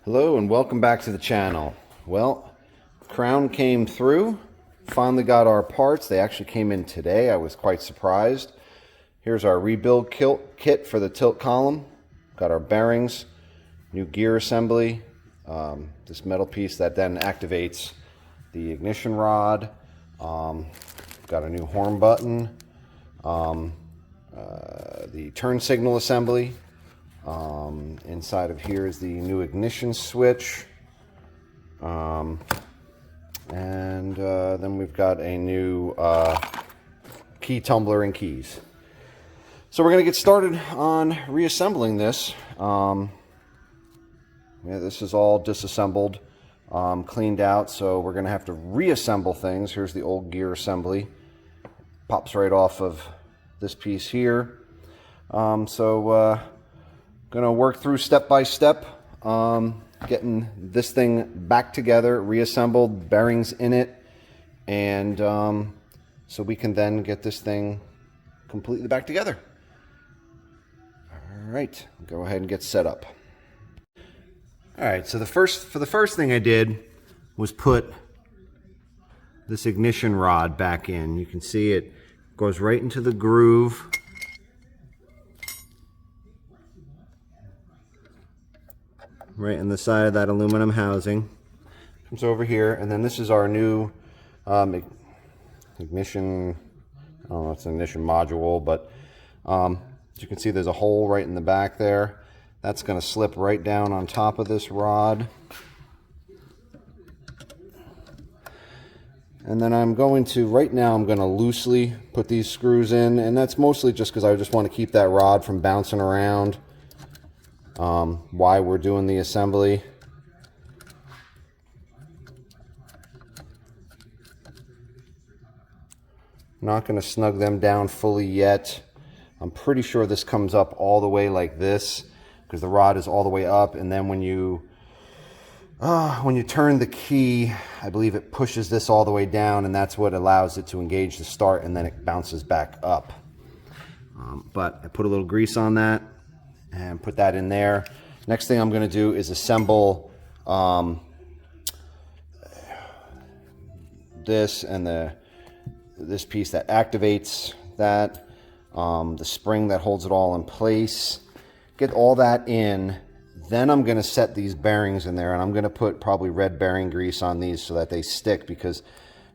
Hello and welcome back to the channel. Well, Crown came through, finally got our parts. They actually came in today. I was quite surprised. Here's our rebuild kit for the tilt column. Got our bearings, new gear assembly, this metal piece that then activates the ignition rod. Got a new horn button, the turn signal assembly. Inside of here is the new ignition switch, and then we've got a new key tumbler and keys. So we're going to get started on reassembling this. Yeah, this is all disassembled, cleaned out, so we're going to have to reassemble things. Here's the old gear assembly. Pops right off of this piece here. Gonna work through step by step, getting this thing back together, reassembled, bearings in it, and so we can then get this thing completely back together. All right, go ahead and get set up. All right, so the first thing I did was put this ignition rod back in. You can see it goes right into the groove. Right in the side of that aluminum housing. Comes over here, and then this is our new ignition, I don't know if it's an ignition module, but as you can see there's a hole right in the back there. That's going to slip right down on top of this rod. And then right now I'm going to loosely put these screws in, and that's mostly just because I just want to keep that rod from bouncing around. Why we're doing the assembly. I'm not going to snug them down fully yet. I'm pretty sure this comes up all the way like this because the rod is all the way up, and then when you turn the key, I believe it pushes this all the way down, and that's what allows it to engage the start, and then it bounces back up. But I put a little grease on that and put that in there. Next thing I'm going to do is assemble this and this piece that activates that, the spring that holds it all in place. Get all that in. Then I'm going to set these bearings in there, and I'm going to put probably red bearing grease on these so that they stick, because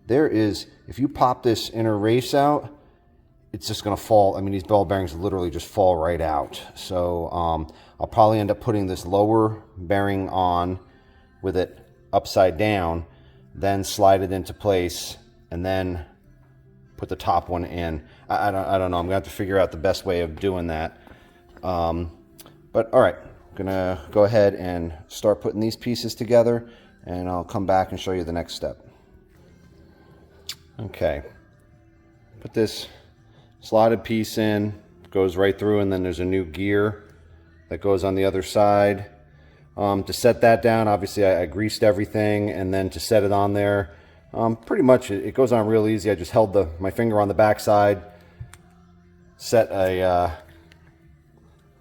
if you pop this inner race out, it's just going to fall. I mean, these ball bearings literally just fall right out. So I'll probably end up putting this lower bearing on with it upside down, then slide it into place, and then put the top one in. I don't know. I'm going to have to figure out the best way of doing that. But all right, I'm going to go ahead and start putting these pieces together, and I'll come back and show you the next step. Okay, put this slotted piece in, goes right through, and then there's a new gear that goes on the other side. To set that down, obviously I greased everything, and then to set it on there, pretty much it goes on real easy. I just held my finger on the back side, set a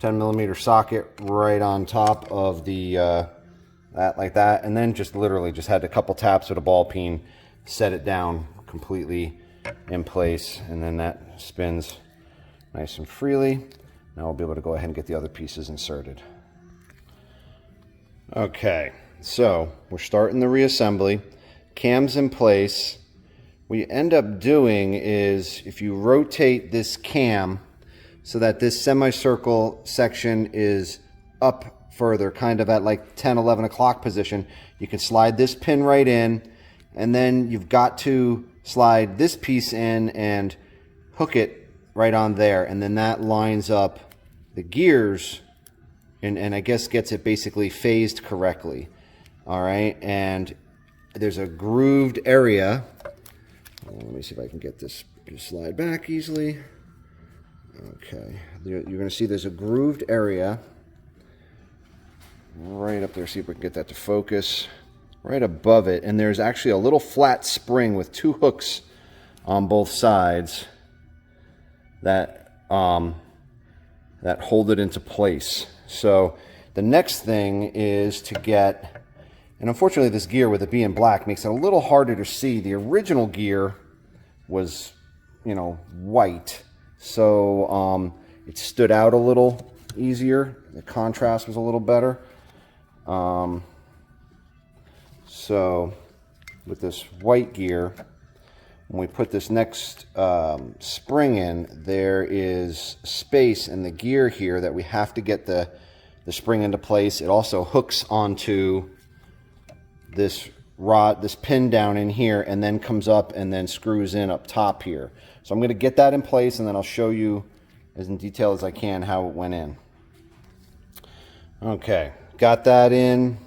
10mm socket right on top of the that like that, and then just literally just had a couple taps with a ball peen, set it down completely in place, and then that spins nice and freely. Now we'll be able to go ahead and get the other pieces inserted. Okay, so we're starting the reassembly. Cam's in place. What you end up doing is, if you rotate this cam so that this semicircle section is up further, kind of at like 10, 11 o'clock position, you can slide this pin right in, and then you've got to slide this piece in and hook it right on there, and then that lines up the gears and I guess gets it basically phased correctly. All right, and there's a grooved area. Let me see if I can get this to slide back easily. Okay, you're going to see there's a grooved area right up there. See if we can get that to focus. Right above it, and there's actually a little flat spring with two hooks on both sides that hold it into place. So The next thing is to get, and unfortunately this gear with it being black makes it a little harder to see. The original gear was, you know, white, so it stood out a little easier. The contrast was a little better. So with this white gear, when we put this next spring in, there is space in the gear here that we have to get the spring into place. It also hooks onto this rod, this pin down in here, and then comes up and then screws in up top here. So I'm going to get that in place, and then I'll show you as in detail as I can how it went in. Okay, got that in.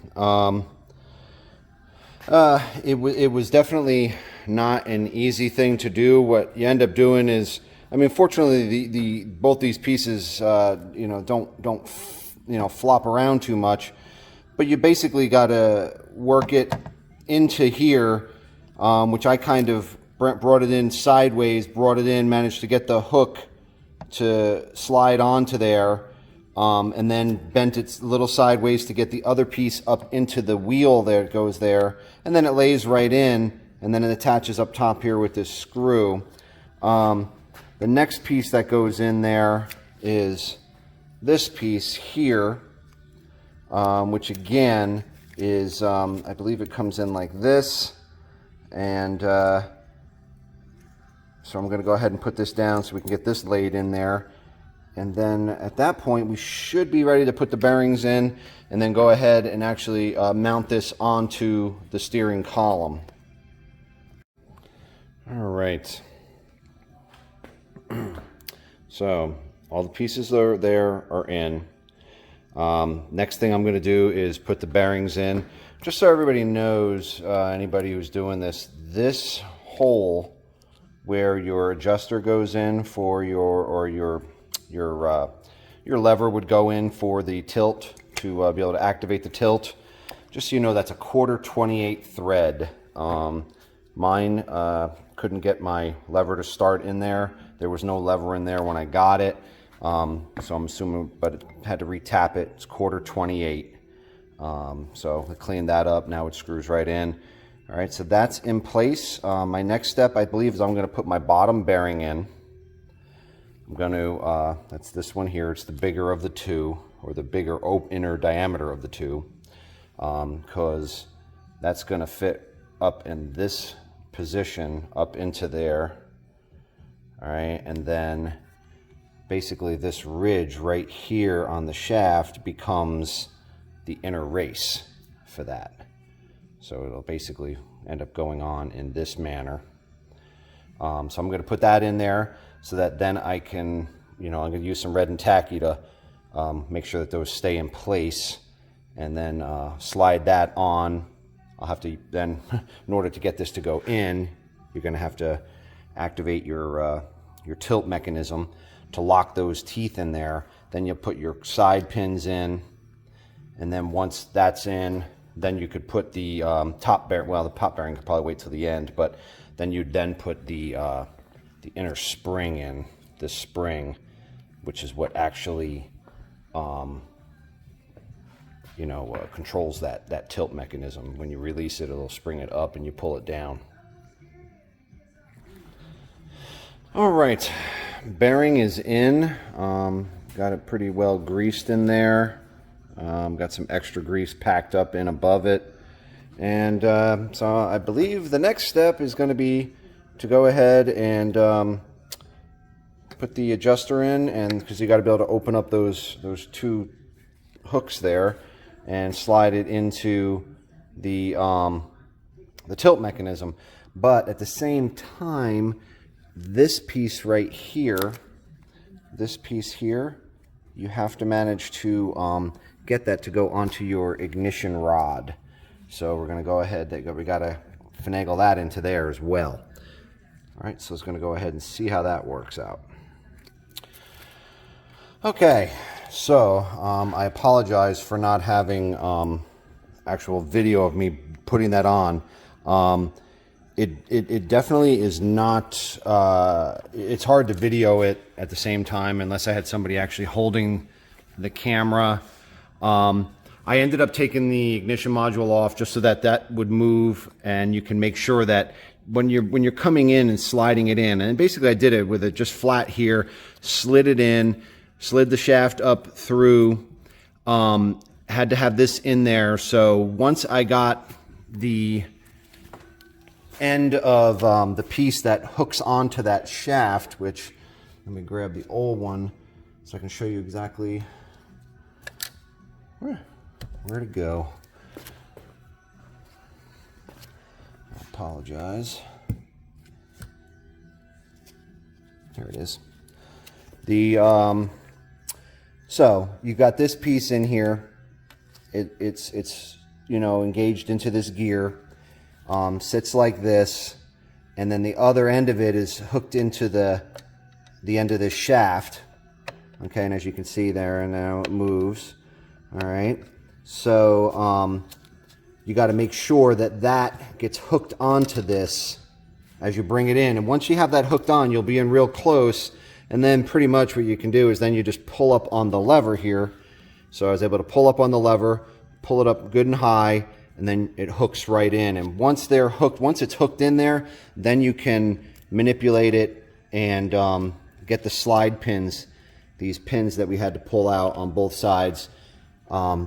It was definitely not an easy thing to do. What you end up doing is, I mean, fortunately, both these pieces, you know, don't you know, flop around too much, but you basically got to work it into here, which I kind of brought it in sideways, managed to get the hook to slide onto there, and then bent it a little sideways to get the other piece up into the wheel there. It goes there, and then it lays right in, and then it attaches up top here with this screw. The next piece that goes in there is this piece here, which again is, I believe it comes in like this, and so I'm going to go ahead and put this down so we can get this laid in there. And then at that point, we should be ready to put the bearings in and then go ahead and actually mount this onto the steering column. All right. So all the pieces are in. Next thing I'm going to do is put the bearings in. Just so everybody knows, anybody who's doing this hole where your adjuster goes in for your lever would go in for the tilt to be able to activate the tilt. Just so you know, that's a 1/4 thread. Mine couldn't get my lever to start in there. There was no lever in there when I got it, so I'm assuming, but it had to retap it. It's 1/4. So I cleaned that up. Now it screws right in. All right, so that's in place. My next step, I believe, is I'm going to put my bottom bearing in. I'm going to, that's this one here. It's the bigger of the two, or the bigger inner diameter of the two, because that's going to fit up in this position, up into there. All right, and then basically this ridge right here on the shaft becomes the inner race for that. So it'll basically end up going on in this manner. So I'm going to put that in there so that then I can, you know, I'm going to use some red and tacky to make sure that those stay in place, and then slide that on. I'll have to then, in order to get this to go in, you're going to have to activate your tilt mechanism to lock those teeth in there. Then you'll put your side pins in, and then once that's in, then you could put the top bearing. Well, the top bearing could probably wait till the end, but then you'd then put the inner spring in, this spring, which is what actually controls that tilt mechanism. When you release it, it'll spring it up, and you pull it down. All right, bearing is in. Got it pretty well greased in there. Got some extra grease packed up in above it. And so I believe the next step is going to be to go ahead and put the adjuster in, and because you got to be able to open up those two hooks there and slide it into the tilt mechanism. But at the same time, this piece right here, you have to manage to get that to go onto your ignition rod. So we're going to go ahead, we got to finagle that into there as well. All right, so it's going to go ahead and see how that works out. Okay, so I apologize for not having actual video of me putting that on. It definitely is not, it's hard to video it at the same time unless I had somebody actually holding the camera. I ended up taking the ignition module off just so that that would move, and you can make sure that when you're coming in and sliding it in, and basically I did it with it just flat here, slid it in, slid the shaft up through, had to have this in there. So once I got the end of the piece that hooks onto that shaft, which, let me grab the old one so I can show you exactly where to go. I apologize. There it is. So you got this piece in here. It's you know, engaged into this gear. Sits like this, and then the other end of it is hooked into the end of this shaft. Okay, and as you can see there, and now it moves. All right, so you got to make sure that that gets hooked onto this as you bring it in, and once you have that hooked on, you'll be in real close, and then pretty much what you can do is then you just pull up on the lever here. So I was able to pull up on the lever, pull it up good and high, and then it hooks right in. And once they're hooked, once it's hooked in there, then you can manipulate it and get the slide pins, these pins that we had to pull out on both sides,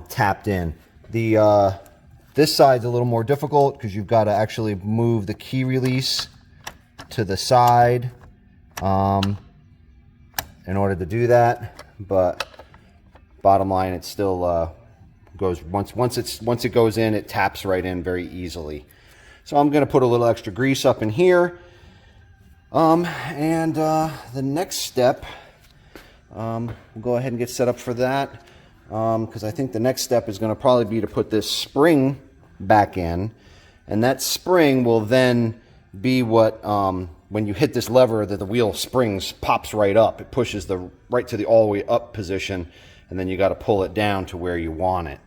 tapped in. This side's a little more difficult because you've got to actually move the key release to the side in order to do that. But bottom line, it still goes once it goes in, it taps right in very easily. So I'm going to put a little extra grease up in here, and the next step, we'll go ahead and get set up for that, because I think the next step is going to probably be to put this spring back in, and that spring will then be what when you hit this lever, that the wheel springs, pops right up. It pushes right to the all the way up position, and then you got to pull it down to where you want it.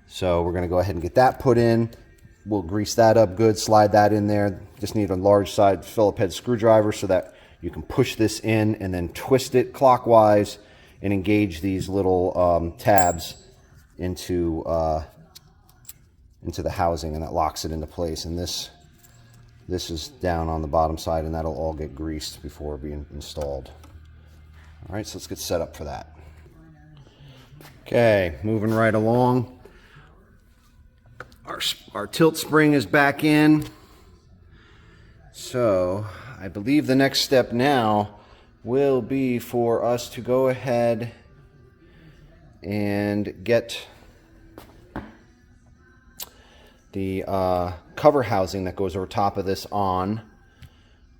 So we're going to go ahead and get that put in. We'll grease that up good, slide that in there. Just need a large side Phillip head screwdriver so that you can push this in and then twist it clockwise and engage these little tabs into the housing, and that locks it into place. And this is down on the bottom side, and that'll all get greased before being installed. All right, so let's get set up for that. Okay, moving right along. Our tilt spring is back in. So I believe the next step now will be for us to go ahead and get the cover housing that goes over top of this on.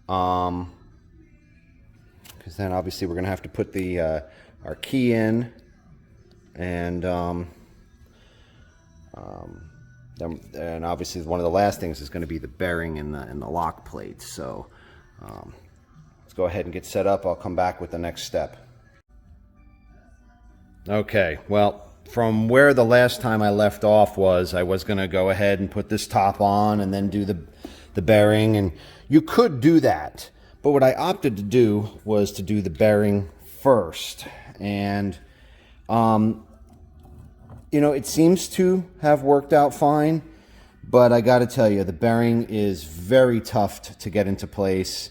Because then obviously we're going to have to put the our key in, and obviously one of the last things is going to be the bearing in the lock plate. So let's go ahead and get set up. I'll come back with the next step. Okay, well, from where the last time I left off was, I was going to go ahead and put this top on and then do the bearing, and you could do that, but what I opted to do was to do the bearing first. And you know, it seems to have worked out fine, but I got to tell you, the bearing is very tough to get into place.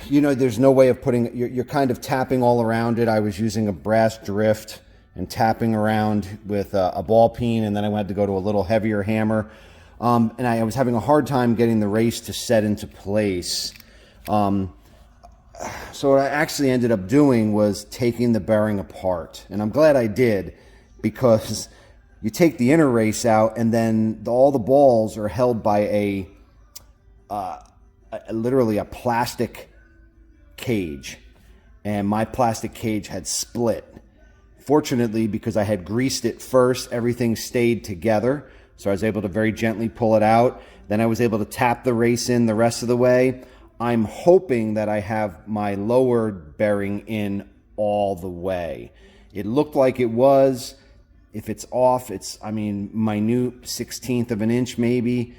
You know, there's no way of putting, you're kind of tapping all around it. I was using a brass drift and tapping around with a ball peen, and then I had to go to a little heavier hammer. And I was having a hard time getting the race to set into place. So what I actually ended up doing was taking the bearing apart, and I'm glad I did, because you take the inner race out, and then all the balls are held by literally a plastic cage, and my plastic cage had split. Fortunately, because I had greased it first, everything stayed together, so I was able to very gently pull it out. Then I was able to tap the race in the rest of the way. I'm hoping that I have my lower bearing in all the way. It looked like it was. If it's off, it's, I mean, minute 1/16 of an inch maybe,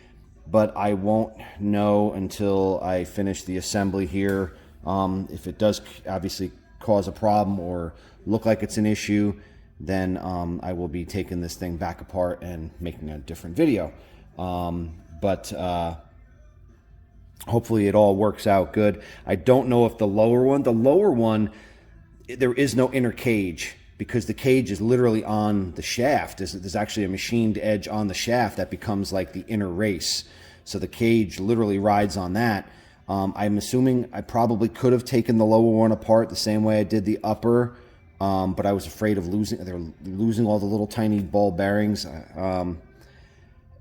but I won't know until I finish the assembly here. If it does obviously cause a problem or look like it's an issue, then I will be taking this thing back apart and making a different video. But hopefully it all works out good. I don't know if the lower one, there is no inner cage, because the cage is literally on the shaft. There's actually a machined edge on the shaft that becomes like the inner race. So the cage literally rides on that. I'm assuming I probably could have taken the lower one apart the same way I did the upper, but I was afraid of losing all the little tiny ball bearings.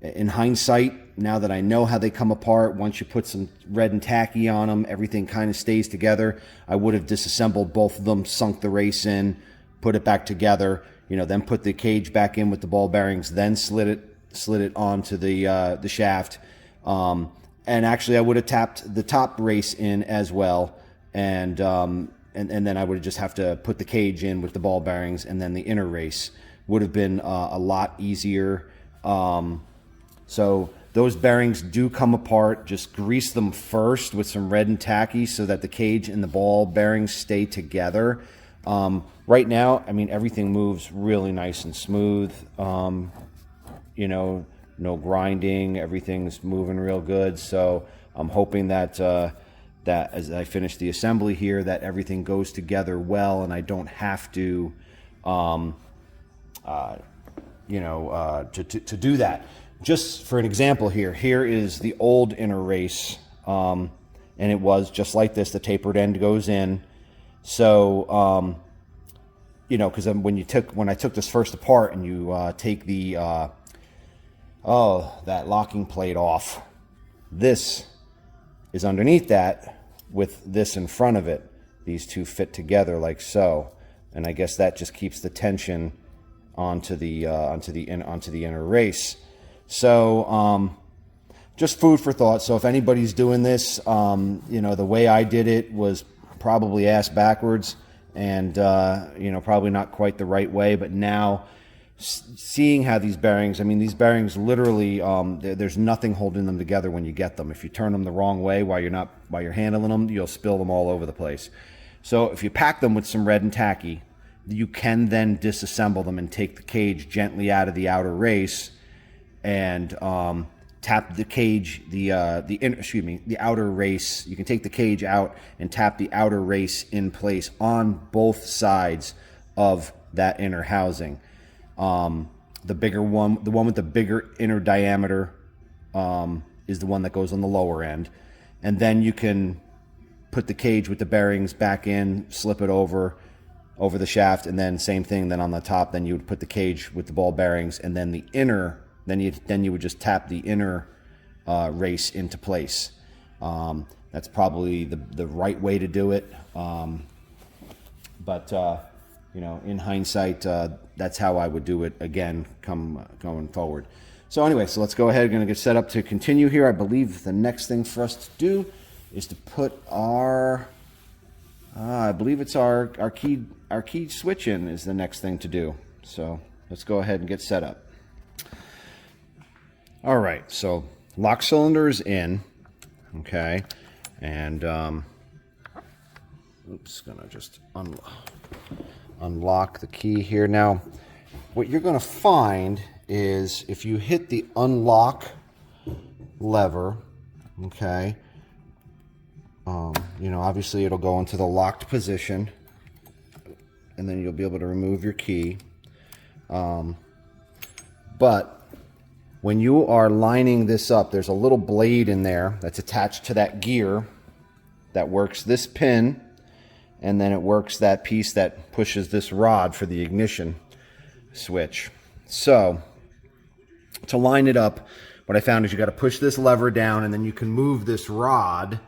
In hindsight, now that I know how they come apart, once you put some red and tacky on them, everything kind of stays together. I would have disassembled both of them, sunk the race in, put it back together, then put the cage back in with the ball bearings, then slid it onto the shaft. And actually I would have tapped the top race in as well. And then I would just have to put the cage in with the ball bearings, and then the inner race would have been a lot easier. So those bearings do come apart. Just grease them first with some red and tacky so that the cage and the ball bearings stay together. Right now, I mean, everything moves really nice and smooth. No grinding. Everything's moving real good. So I'm hoping that that as I finish the assembly here, that everything goes together well, and I don't have to, to do that. Just for an example here is the old inner race, and it was just like this. The tapered end goes in. So, because when I took this first apart and you take the that locking plate off, this is underneath that with this in front of it. These two fit together like so, and I guess that just keeps the tension onto the inner race. So just food for thought. So if anybody's doing this, the way I did it was probably ass backwards, and probably not quite the right way. But now seeing how these bearings literally, there's nothing holding them together when you get them. If you turn them the wrong way while you're handling them, you'll spill them all over the place. So if you pack them with some red and tacky, you can then disassemble them and take the cage gently out of the outer race, and tap the cage, the outer race. You can take the cage out and tap the outer race in place on both sides of that inner housing. The bigger one, the one with the bigger inner diameter, is the one that goes on the lower end. And then you can put the cage with the bearings back in, slip it over the shaft, and then same thing. Then on the top, then you would put the cage with the ball bearings, and then the inner, then you would just tap the inner race into place. That's probably the right way to do it. But in hindsight, that's how I would do it again going forward. So anyway, so let's go ahead. I'm going to get set up to continue here. I believe the next thing for us to do is to put our, I believe it's our key switch in is the next thing to do. So let's go ahead and get set up. All right, so lock cylinder is in, okay, and gonna just unlock the key here. Now, what you're gonna find is if you hit the unlock lever, okay, obviously it'll go into the locked position, and then you'll be able to remove your key, but when you are lining this up, there's a little blade in there that's attached to that gear that works this pin, and then it works that piece that pushes this rod for the ignition switch. So to line it up, what I found is you got to push this lever down, and then you can move this rod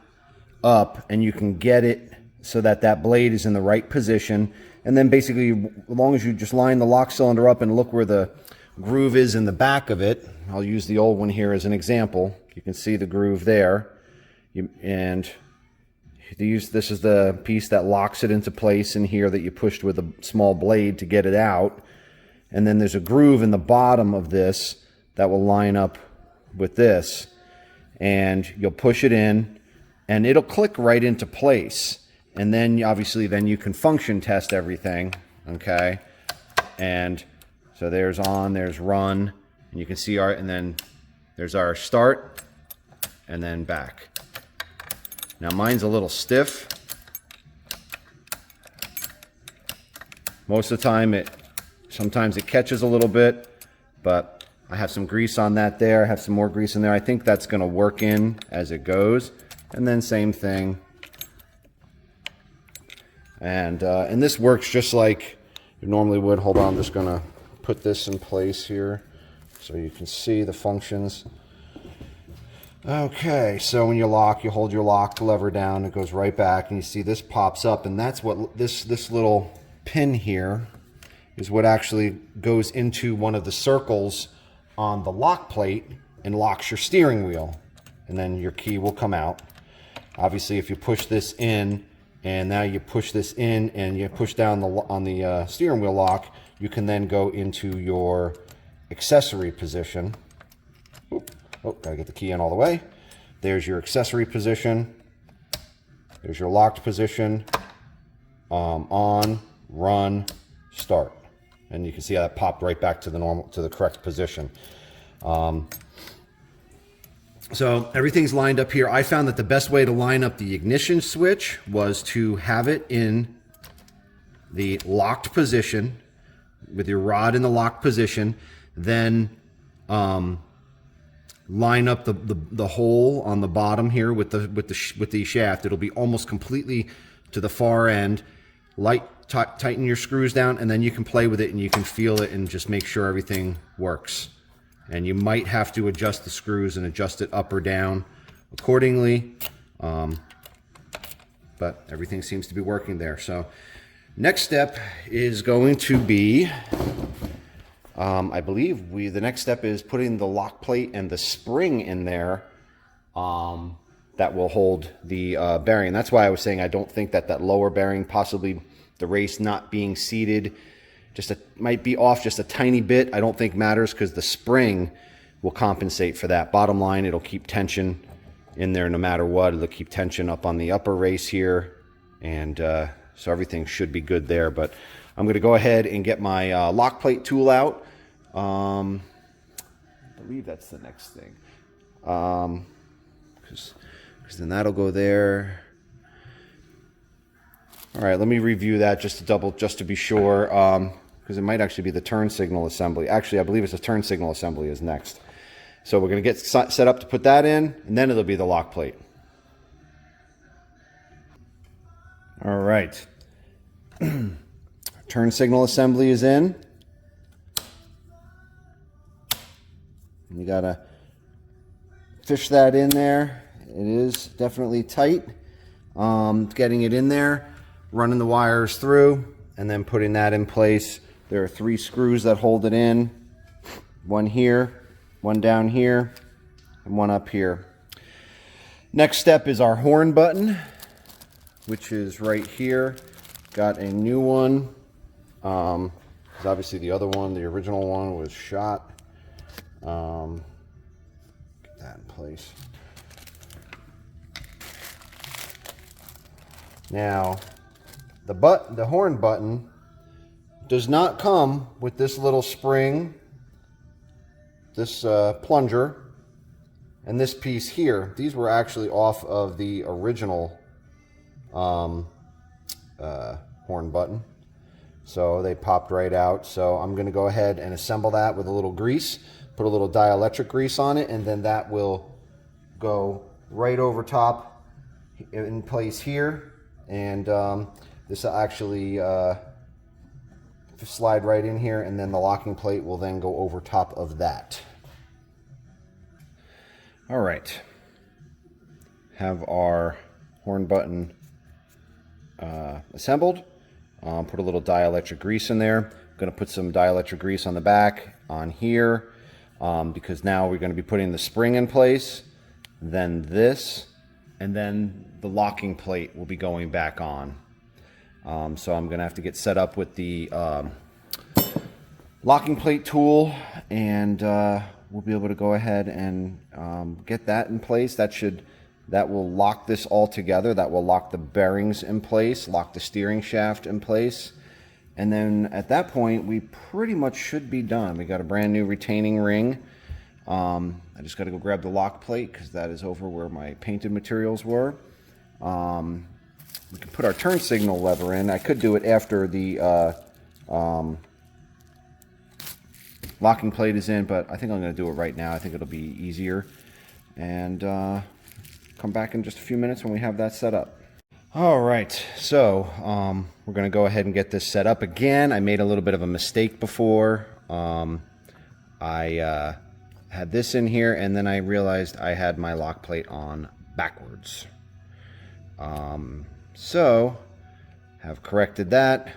up, and you can get it so that that blade is in the right position. And then basically, as long as you just line the lock cylinder up and look where the groove is in the back of it, I'll use the old one here as an example. You can see the groove there, and this is the piece that locks it into place in here that you pushed with a small blade to get it out. And then there's a groove in the bottom of this that will line up with this, and you'll push it in and it'll click right into place. And then obviously then you can function test everything, okay? And so there's on, there's run, and you can see our, and then there's our start, and then back. Now mine's a little stiff. Most of the time sometimes it catches a little bit, but I have some grease on that there. I have some more grease in there. I think that's gonna work in as it goes. And then same thing. And this works just like you normally would. Hold on, I'm just gonna put this in place here so you can see the functions. Okay, so when you lock, you hold your lock lever down, it goes right back, and you see this pops up, and that's what this little pin here is what actually goes into one of the circles on the lock plate and locks your steering wheel, and then your key will come out. Obviously, if you push this in, and now you push this in and you push down on the steering wheel lock, you can then go into your accessory position. Oop. Oh, gotta get the key in all the way. There's your accessory position. There's your locked position. On, run, start. And you can see how that popped right back to the correct position. So everything's lined up here. I found that the best way to line up the ignition switch was to have it in the locked position with your rod in the locked position, then line up the hole on the bottom here with the shaft. It'll be almost completely to the far end. Tighten your screws down, and then you can play with it and you can feel it and just make sure everything works. And you might have to adjust the screws and adjust it up or down accordingly. But everything seems to be working there. So next step is going to be, I believe the next step is putting the lock plate and the spring in there that will hold the bearing. That's why I was saying I don't think that lower bearing, possibly the race not being seated, might be off just a tiny bit. I don't think matters because the spring will compensate for that. Bottom line, it'll keep tension in there no matter what. It'll keep tension up on the upper race here, and so everything should be good there. But I'm going to go ahead and get my lock plate tool out. I believe that's the next thing, because then that'll go there. All right, let me review that just to be sure, because it might actually be the turn signal assembly. Actually, I believe it's the turn signal assembly is next. So we're going to get set up to put that in, and then it'll be the lock plate. All right. Turn signal assembly is in. You got to fish that in there. It is definitely tight. Getting it in there, running the wires through, and then putting that in place. There are 3 screws that hold it in. One here, one down here, and one up here. Next step is our horn button, which is right here. Got a new one. Because obviously the other one, the original one, was shot. Get that in place. Now, the horn button does not come with this little spring, this plunger, and this piece here. These were actually off of the original horn button. So they popped right out. So I'm going to go ahead and assemble that with a little grease, put a little dielectric grease on it, and then that will go right over top in place here. And this will actually slide right in here, and then the locking plate will then go over top of that. All right. Have our horn button assembled. Put a little dielectric grease in there. I'm going to put some dielectric grease on the back, on here, because now we're going to be putting the spring in place, then this, and then the locking plate will be going back on. So I'm going to have to get set up with the locking plate tool, and we'll be able to go ahead and get that in place. That should That will lock this all together. That will lock the bearings in place, lock the steering shaft in place. And then at that point, we pretty much should be done. We got a brand new retaining ring. I just got to go grab the lock plate because that is over where my painted materials were. We can put our turn signal lever in. I could do it after the locking plate is in, but I think I'm going to do it right now. I think it'll be easier. And come back in just a few minutes when we have that set up. All right, so we're going to go ahead and get this set up again. I made a little bit of a mistake before. I had this in here, and then I realized I had my lock plate on backwards. So, have corrected that.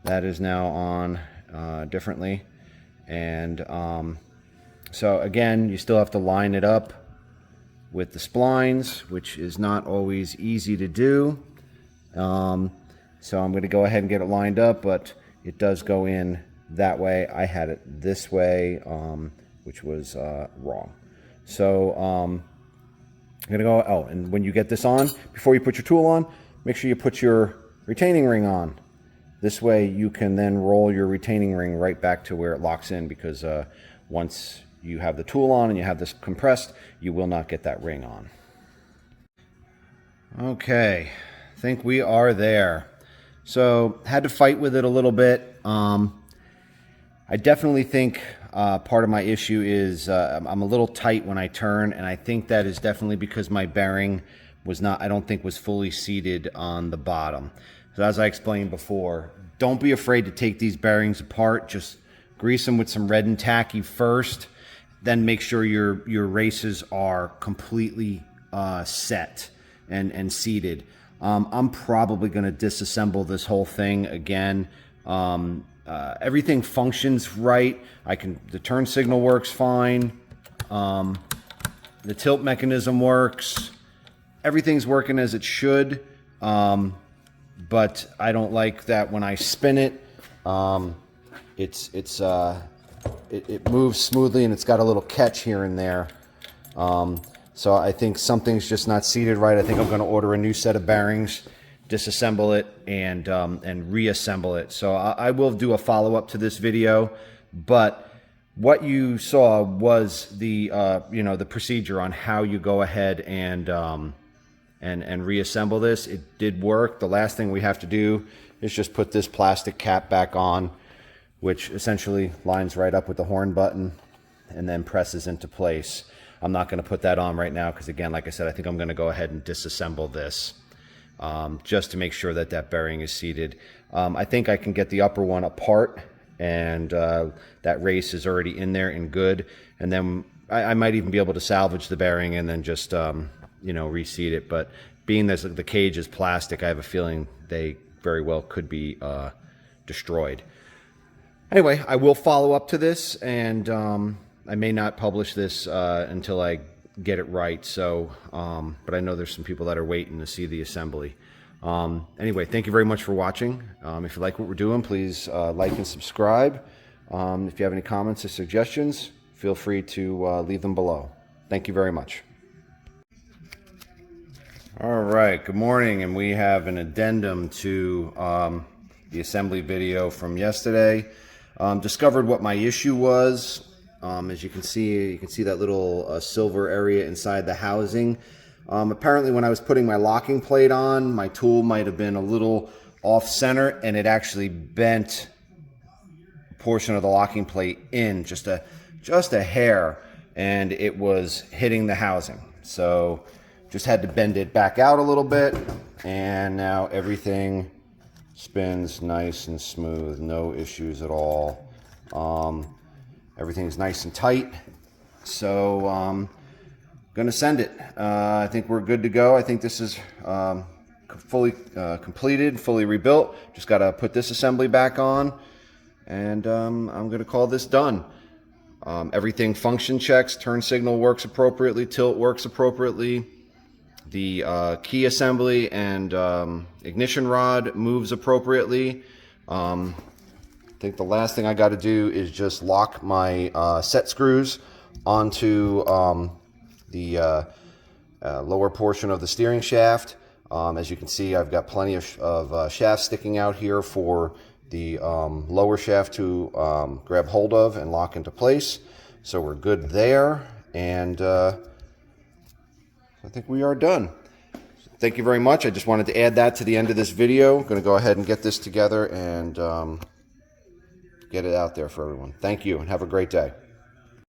That is now on differently. And so again, you still have to line it up with the splines, which is not always easy to do. So I'm going to go ahead and get it lined up, but it does go in that way. I had it this way, which was wrong. So I'm going to go, oh, and when you get this on, before you put your tool on, make sure you put your retaining ring on. This way you can then roll your retaining ring right back to where it locks in, because once you have the tool on and you have this compressed, you will not get that ring on. Okay, I think we are there. So had to fight with it a little bit. I definitely think part of my issue is I'm a little tight when I turn, and I think that is definitely because my bearing was not, I don't think was fully seated on the bottom. So as I explained before, don't be afraid to take these bearings apart. Just grease them with some red and tacky first, then make sure your races are completely set and seated. I'm probably going to disassemble this whole thing again. Everything functions right. The turn signal works fine. The tilt mechanism works. Everything's working as it should. But I don't like that when I spin it, it moves smoothly, and it's got a little catch here and there. So I think something's just not seated right. I think I'm going to order a new set of bearings, disassemble it, and reassemble it. So I will do a follow-up to this video, but what you saw was the the procedure on how you go ahead and reassemble this. It did work. The last thing we have to do is just put this plastic cap back on, which essentially lines right up with the horn button and then presses into place. I'm not going to put that on right now because, again, like I said, I think I'm going to go ahead and disassemble this just to make sure that that bearing is seated. I think I can get the upper one apart, and that race is already in there and good. And then I might even be able to salvage the bearing and then just reseat it. But being that the cage is plastic, I have a feeling they very well could be destroyed. Anyway, I will follow up to this, and I may not publish this until I get it right. So, but I know there's some people that are waiting to see the assembly. Anyway, thank you very much for watching. If you like what we're doing, please like and subscribe. If you have any comments or suggestions, feel free to leave them below. Thank you very much. All right, good morning, and we have an addendum to the assembly video from yesterday. Discovered what my issue was. As you can see that little silver area inside the housing. Apparently when I was putting my locking plate on, my tool might have been a little off center, and it actually bent a portion of the locking plate in just a hair, and it was hitting the housing. So just had to bend it back out a little bit, and now everything spins nice and smooth, no issues at all. Everything's nice and tight, so gonna send it. I think we're good to go. I think this is fully completed, fully rebuilt. Just gotta put this assembly back on, and I'm gonna call this done. Everything function checks, turn signal works appropriately, tilt works appropriately. The key assembly and ignition rod moves appropriately. I think the last thing I got to do is just lock my set screws onto the lower portion of the steering shaft. As you can see, I've got plenty of shafts sticking out here for the lower shaft to grab hold of and lock into place. So we're good there, and I think we are done. Thank you very much. I just wanted to add that to the end of this video. I'm going to go ahead and get this together and get it out there for everyone. Thank you, and have a great day.